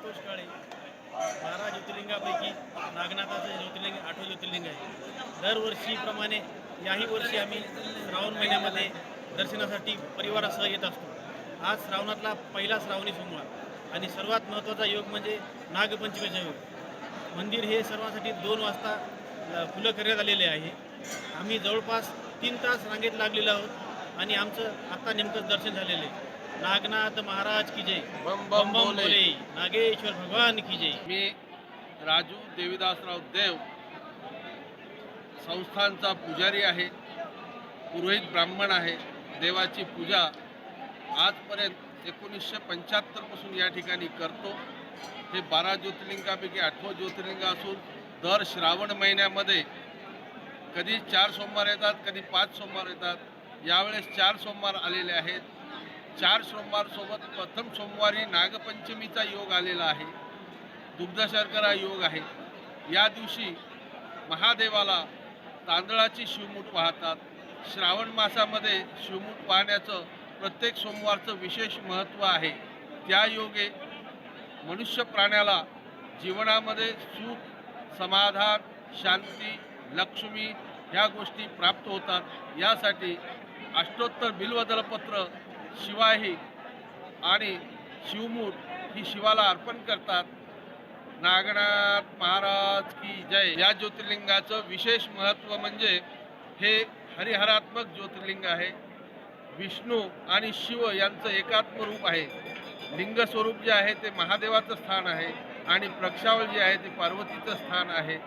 संतोष काळे. 12 ज्योतिर्लिंगापैकी नागनाथाचं ज्योतिर्लिंग 8वं ज्योतिर्लिंग आहे. दरवर्षीप्रमाणे याही वर्षी आम्ही श्रावण महिन्यामध्ये दर्शनासाठी परिवारासह येत असतो. आज श्रावणातला पहिला श्रावणी सोमवार आणि सर्वात महत्त्वाचा योग म्हणजे नागपंचमीचा योग. मंदिर हे सर्वांसाठी 2 वाजता खुलं करण्यात आलेले आहे. आम्ही जवळपास 3 तास रांगेत लागलेलो आहोत आणि आमचं आत्ता नेमकं दर्शन झालेलं आहे. नागनाथ महाराज की जय. बम बम बोले. नागेश्वर भगवान की जय. मी राजू देवीदासराव देव संस्थानचा पुजारी आहे, पुरोहित ब्राह्मण आहे. देवाची पूजा आजपर्यंत 1975 पासून या ठिकाणी करतो. हे 12 ज्योतिर्लिंगापैकी 8वं ज्योतिर्लिंग असून दर श्रावण महिन्यामध्ये कधी 4 सोमवार येतात, कधी 5 सोमवार येतात. यावेळेस 4 सोमवार आलेले आहेत. 4 सोमवार सोबत प्रथम सोमवारी नागपंचमीचा योग आलेला आहे, दुग्ध शर्करा योग आहे. या दिवशी महादेवाला तांदळाची शिवमूठ वाहतात. श्रावण मासामध्ये शिवमूठ वाहण्याचं प्रत्येक सोमवारचं विशेष महत्त्व आहे. त्या योगे मनुष्य प्राण्याला जीवनामध्ये सुख, समाधान, शांती, लक्ष्मी ह्या गोष्टी प्राप्त होतात. यासाठी अष्टोत्तर बिल्वदलपत्र, शिवाही आणि शिवमूठ ही शिवाला अर्पण करतात. नागनाथ महाराज की जय. या ज्योतिर्लिंगाचं विशेष महत्त्व म्हणजे हे हरिहरात्मक ज्योतिर्लिंग आहे. विष्णू आणि शिव यांचं एकात्म रूप आहे. लिंग स्वरूप जे आहे ते महादेवाचं स्थान आहे आणि प्रक्षावळ जे आहे ते पार्वतीचं स्थान आहे.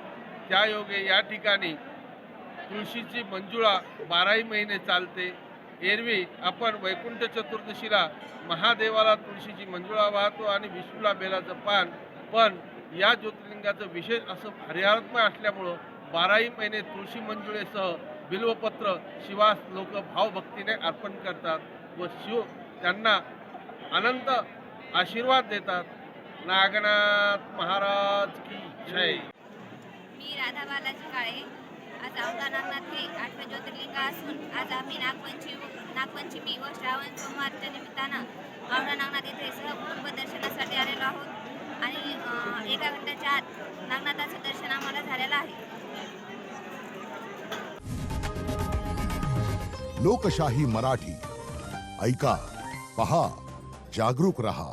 त्या योगे या ठिकाणी तुळशीची मंजुळा 12ही महिने चालते. एरवी आपण वैकुंठ चतुर्दशीला महादेवाला तुळशीची मंजुळा वाहतो आणि विष्णूला बेलाचं पान. पण या ज्योतिर्लिंगाचं विशेष असं हरिहरात्मक असल्यामुळं 12ही महिने तुळशी मंजुळेसह बिल्वपत्र शिवास लोक भावभक्तीने अर्पण करतात व शिव त्यांना अनंत आशीर्वाद देतात. नागनाथ महाराज की जय. मी राधा बालाजी काळे. आज औंढा नागनाथ हे 8वें ज्योतिर्लिंग असून आज आम्ही नागपंचमी व श्रावण सोमवारच्या निमित्तानं औंढा नागनाथ येथे सहकुटुंब दर्शनासाठी आलेलो आहोत आणि 1 घंट्याच्या आत नागनाथाचं दर्शन आम्हाला झालेलं आहे. लोकशाही मराठी ऐका, पहा, जागरूक रहा.